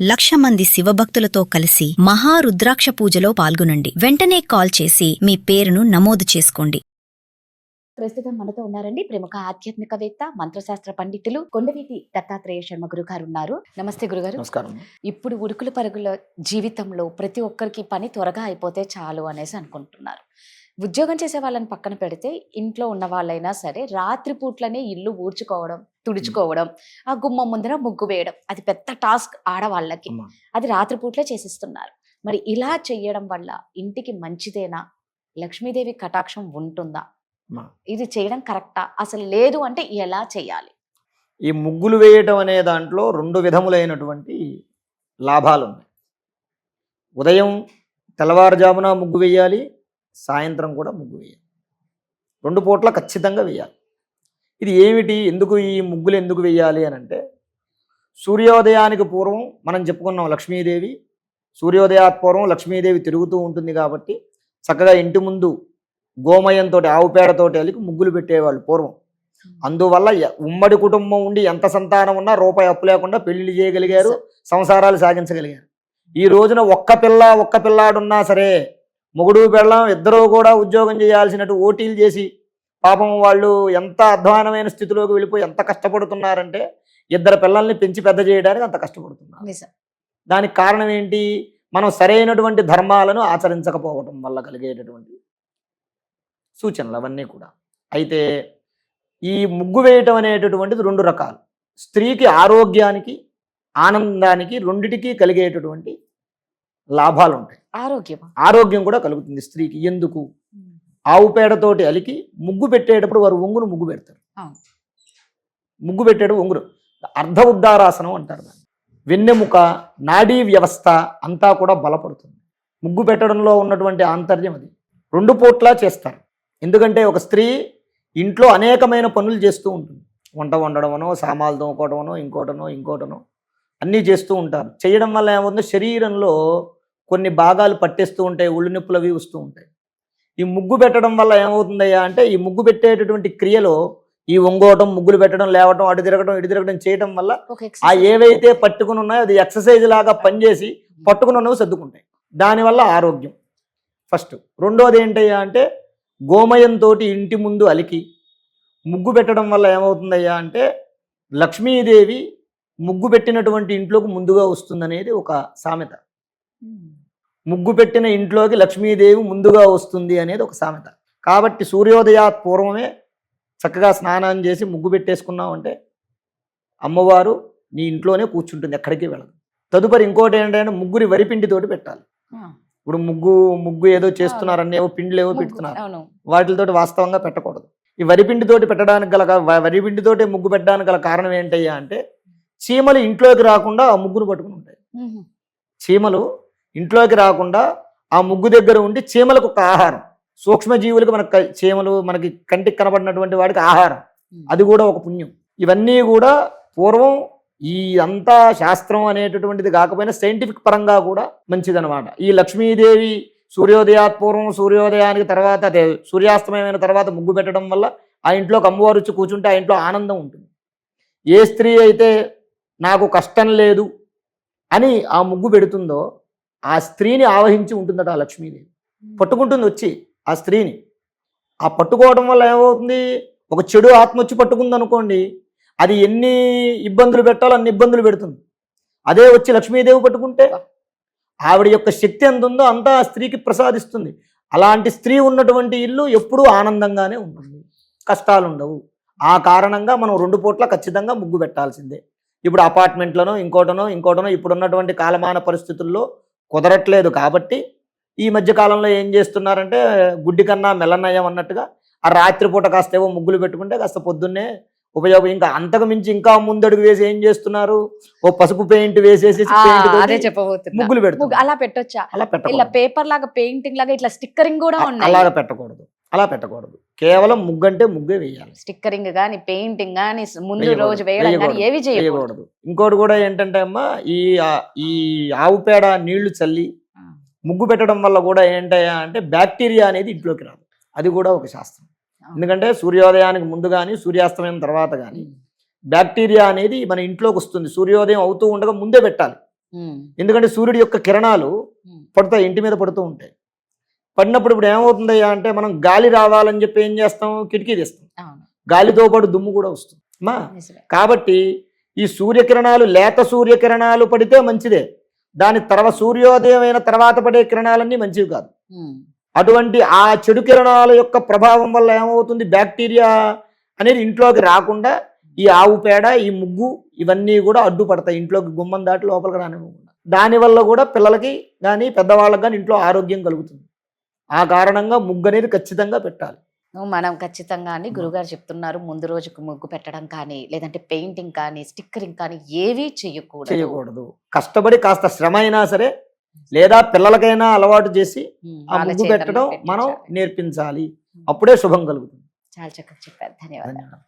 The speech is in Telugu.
1,00,000 మంది శివభక్తులతో కలిసి మహారుద్రాక్ష పూజలో పాల్గొనండి. వెంటనే కాల్ చేసి మీ పేరును నమోదు చేసుకోండి. ప్రస్తుతం మనతో ఉన్నారండి ప్రముఖ ఆధ్యాత్మికవేత్త, మంత్రశాస్త్ర పండితులు కొండవీటి దత్తాత్రేయ శర్మ గురుగారు ఉన్నారు. నమస్తే గురుగారు. నమస్కారం. ఇప్పుడు ఉరుకుల పరుగుల జీవితంలో ప్రతి ఒక్కరికి పని త్వరగా అయిపోతే చాలు అనేసి అనుకుంటున్నారు. ఉద్యోగం చేసే వాళ్ళని పక్కన పెడితే ఇంట్లో ఉన్న వాళ్ళైనా సరే రాత్రి పూట్లనే ఇల్లు ఊడ్చుకోవడం, తుడుచుకోవడం, ఆ గుమ్మం ముందర ముగ్గు వేయడం అది పెద్ద టాస్క్ ఆడవాళ్ళకి. అది రాత్రి పూట్లే చేసిస్తున్నారు. మరి ఇలా చెయ్యడం వల్ల ఇంటికి మంచిదేనా? లక్ష్మీదేవి కటాక్షం ఉంటుందా? ఇది చేయడం కరెక్టా? అసలు లేదు అంటే ఎలా చేయాలి? ఈ ముగ్గులు వేయటం అనే దాంట్లో 2 విధములైనటువంటి లాభాలు ఉన్నాయి. ఉదయం తెల్లవారుజామున ముగ్గు వేయాలి, సాయంత్రం కూడా ముగ్గు వేయాలి. 2 పూట్ల ఖచ్చితంగా వేయాలి. ఇది ఏమిటి, ఎందుకు ఈ ముగ్గులు ఎందుకు వేయాలి అని అంటే, సూర్యోదయానికి పూర్వం మనం చెప్పుకున్నాం లక్ష్మీదేవి, సూర్యోదయాత్ పూర్వం లక్ష్మీదేవి తిరుగుతూ ఉంటుంది కాబట్టి చక్కగా ఇంటి ముందు గోమయంతో ఆవు పేడతోటి అలికి ముగ్గులు పెట్టేవాళ్ళు పూర్వం. అందువల్ల ఉమ్మడి కుటుంబం ఉండి ఎంత సంతానం ఉన్నా రూపాయి అప్పు లేకుండా పెళ్లిళ్ళు చేయగలిగారు, సంసారాలు సాగించగలిగారు. ఈ రోజున ఒక్క పిల్లాడున్నా సరే మొగుడు పెళ్ళం ఇద్దరూ కూడా ఉద్యోగం చేయాల్సినట్టు ఓటీలు చేసి పాపం వాళ్ళు ఎంత అధ్వానమైన స్థితిలోకి వెళ్ళిపోయి ఎంత కష్టపడుతున్నారంటే, 2 పిల్లల్ని పెంచి పెద్ద చేయడానికి అంత కష్టపడుతున్నారు. దానికి కారణం ఏంటి? మనం సరైనటువంటి ధర్మాలను ఆచరించకపోవటం వల్ల కలిగేటటువంటి సూచనలు అవన్నీ కూడా. అయితే ఈ ముగ్గు వేయటం అనేటటువంటిది 2 రకాలు. స్త్రీకి ఆరోగ్యానికి, ఆనందానికి రెండిటికి కలిగేటటువంటి లాభాలు ఉంటాయి. ఆరోగ్యం కూడా కలుగుతుంది స్త్రీకి. ఎందుకు? ఆవు పేడతోటి అలికి ముగ్గు పెట్టేటప్పుడు వారు ఒంగును ముగ్గు పెడతారు. ముగ్గు పెట్టేటప్పుడు ఒంగురు అర్ధ ఉద్దారాసనం అంటారు దాన్ని. వెన్నెముక, నాడీ వ్యవస్థ అంతా కూడా బలపడుతుంది. ముగ్గు పెట్టడంలో ఉన్నటువంటి ఆంతర్యం అది. 2 పూట్లా చేస్తారు. ఎందుకంటే ఒక స్త్రీ ఇంట్లో అనేకమైన పనులు చేస్తూ ఉంటుంది. వంట వండడమనో, సామాన్లు తోముకోవడమనో, ఇంకోటనో అన్నీ చేస్తూ ఉంటారు. చేయడం వల్ల ఏమవుతుందో శరీరంలో కొన్ని భాగాలు పట్టేస్తూ ఉంటాయి, ఒళ్ళు నొప్పులు అవి వస్తూ ఉంటాయి. ఈ ముగ్గు పెట్టడం వల్ల ఏమవుతుందయ్యా అంటే, ఈ ముగ్గు పెట్టేటటువంటి క్రియలో ఈ ఒంగోవటం, ముగ్గులు పెట్టడం, లేవటం, అటు తిరగడం చేయడం వల్ల ఆ ఏవైతే పట్టుకుని ఉన్నాయో అది ఎక్సర్సైజ్ లాగా పనిచేసి పట్టుకుని ఉన్నవి సర్దుకుంటాయి. దానివల్ల ఆరోగ్యం ఫస్ట్. రెండోది ఏంటయ్యా అంటే, గోమయంతో ఇంటి ముందు అలికి ముగ్గు పెట్టడం వల్ల ఏమవుతుందయ్యా అంటే, లక్ష్మీదేవి ముగ్గు పెట్టినటువంటి ఇంట్లోకి ముందుగా వస్తుందనేది ఒక సామెత. ముగ్గు పెట్టిన ఇంట్లోకి లక్ష్మీదేవి ముందుగా వస్తుంది అనేది ఒక సామెత. కాబట్టి సూర్యోదయాత్ పూర్వమే చక్కగా స్నానం చేసి ముగ్గు పెట్టేసుకున్నాం అంటే అమ్మవారు నీ ఇంట్లోనే కూర్చుంటుంది, ఎక్కడికి వెళ్ళదు. తదుపరి ఇంకోటి ఏంటంటే, ముగ్గురి వరిపిండితోటి పెట్టాలి. ఇప్పుడు ముగ్గు ఏదో చేస్తున్నారని ఏవో పిండిలు ఏవో పెడుతున్నారు, వాటితోటి వాస్తవంగా పెట్టకూడదు. ఈ వరిపిండితోటి వరిపిండితోటి ముగ్గు పెట్టడానికి గల కారణం ఏంటయ్యా అంటే, చీమలు ఇంట్లోకి రాకుండా ఆ ముగ్గును పట్టుకుని ఉంటాయి. చీమలు ఇంట్లోకి రాకుండా ఆ ముగ్గు దగ్గర ఉండి చీమలకు ఒక ఆహారం. సూక్ష్మజీవులకు చీమలు మనకి కంటికి కనబడినటువంటి వాడికి ఆహారం. అది కూడా ఒక పుణ్యం. ఇవన్నీ కూడా పూర్వం ఈ అంతా శాస్త్రం అనేటటువంటిది కాకపోయినా సైంటిఫిక్ పరంగా కూడా మంచిదనమాట. ఈ లక్ష్మీదేవి సూర్యోదయాత్ పూర్వం, సూర్యోదయానికి తర్వాత, అదే సూర్యాస్తమయమైన తర్వాత ముగ్గు పెట్టడం వల్ల ఆ ఇంట్లోకి అమ్మవారు వచ్చి కూర్చుంటే ఆ ఇంట్లో ఆనందం ఉంటుంది. ఏ స్త్రీ అయితే నాకు కష్టం లేదు అని ఆ ముగ్గు పెడుతుందో ఆ స్త్రీని ఆవహించి ఉంటుందట ఆ లక్ష్మీదేవి. పట్టుకుంటుంది వచ్చి ఆ స్త్రీని. ఆ పట్టుకోవడం వల్ల ఏమవుతుంది, ఒక చెడు ఆత్మ వచ్చి పట్టుకుంది అనుకోండి, అది ఎన్ని ఇబ్బందులు పెట్టాలో అన్ని ఇబ్బందులు పెడుతుంది. అదే వచ్చి లక్ష్మీదేవి పట్టుకుంటే ఆవిడ యొక్క శక్తి ఎంత ఉందో అంతా ఆ స్త్రీకి ప్రసాదిస్తుంది. అలాంటి స్త్రీ ఉన్నటువంటి ఇల్లు ఎప్పుడూ ఆనందంగానే ఉంటుంది, కష్టాలు ఉండవు. ఆ కారణంగా మనం 2 పూట్ల ఖచ్చితంగా ముగ్గు పెట్టాల్సిందే. ఇప్పుడు అపార్ట్మెంట్లోనో ఇంకోటనో ఇప్పుడున్నటువంటి కాలమాన పరిస్థితుల్లో కుదరట్లేదు. కాబట్టి ఈ మధ్యకాలంలో ఏం చేస్తున్నారంటే, గుడ్డి కన్నా మెల్లనయం అన్నట్టుగా ఆ రాత్రిపూట కాస్త ఏవో ముగ్గులు పెట్టుకుంటే కాస్త పొద్దున్నే ఉపయోగం. ఇంకా అంతకు మించి ఇంకా ముందడుగు వేసి ఏం చేస్తున్నారు, ఓ పసుపు పెయింట్ వేసేసి ముగ్గులు పెడుతున్నారు. అలా పెట్టొచ్చా? అలా పెట్టకూడదు. పేపర్ లాగా, పెయింటింగ్ లాగా ఇట్లా స్టిక్కరింగ్ కూడా ఉన్నాయి. అలా పెట్టకూడదు. కేవలం ముగ్గు అంటే ముగ్గే వేయాలి. స్టిక్కరింగ్ గానీ, పెయింటింగ్ గానీ, ముందు రోజు వేయడం గానీ ఏవి చేయకూడదు. ఇంకోటి కూడా ఏంటంటే అమ్మా, ఈ ఆవు పేడ నీళ్లు చల్లి ముగ్గు పెట్టడం వల్ల కూడా ఏంటయ్యా అంటే, బ్యాక్టీరియా అనేది ఇంట్లోకి రాదు. అది కూడా ఒక శాస్త్రం. ఎందుకంటే సూర్యోదయానికి ముందు కానీ, సూర్యాస్తమయం తర్వాత కానీ బ్యాక్టీరియా అనేది మన ఇంట్లోకి వస్తుంది. సూర్యోదయం అవుతూ ఉండగా ముందే పెట్టాలి. ఉమ్, ఎందుకంటే సూర్యుడి యొక్క కిరణాలు ఉమ్, పడతాయి, ఇంటి మీద పడుతూ ఉంటాయి. పడినప్పుడు ఇప్పుడు ఏమవుతుందయ్యా అంటే మనం గాలి రావాలని చెప్పి ఏం చేస్తాం, కిటికీ తీస్తాం, అవును, గాలితో పాటు దుమ్ము కూడా వస్తుంది అమ్మా. నిజమే. కాబట్టి ఈ సూర్యకిరణాలు, లేత సూర్యకిరణాలు పడితే మంచిదే, దాని తర్వాత సూర్యోదయం అయిన తర్వాత పడే కిరణాలన్నీ మంచివి కాదు. ఉమ్, అటువంటి ఆ చెడు కిరణాల యొక్క ప్రభావం వల్ల ఏమవుతుంది, బ్యాక్టీరియా అనేది ఇంట్లోకి రాకుండా ఈ ఆవు పేడ, ఈ ముగ్గు ఇవన్నీ కూడా అడ్డుపడతాయి, ఇంట్లోకి గుమ్మం దాటి లోపలికి రానివ్వకుండా. దానివల్ల కూడా పిల్లలకి కానీ పెద్దవాళ్ళకి కానీ ఇంట్లో ఆరోగ్యం కలుగుతుంది. ఆ కారణంగా ముగ్గు అనేది ఖచ్చితంగా పెట్టాలి. మనం ఖచ్చితంగా అని గురుగారు చెప్తున్నారు, ముందు రోజుకు ముగ్గు పెట్టడం కానీ, లేదంటే పెయింటింగ్ కానీ, స్టిక్కరింగ్ కానీ ఏవీ చేయకూడదు. కష్టపడి కాస్త శ్రమ అయినా సరే, లేదా పిల్లలకైనా అలవాటు చేసి ఆ వాళ్ళ ముగ్గు చేతల్లో పెట్టడం మనం పెట్టించాలి. నేర్పించాలి. అప్పుడే శుభం కలుగుతుంది. చాలా చక్కగా చెప్పారు, ధన్యవాదాలు. ధన్యవాదాలు.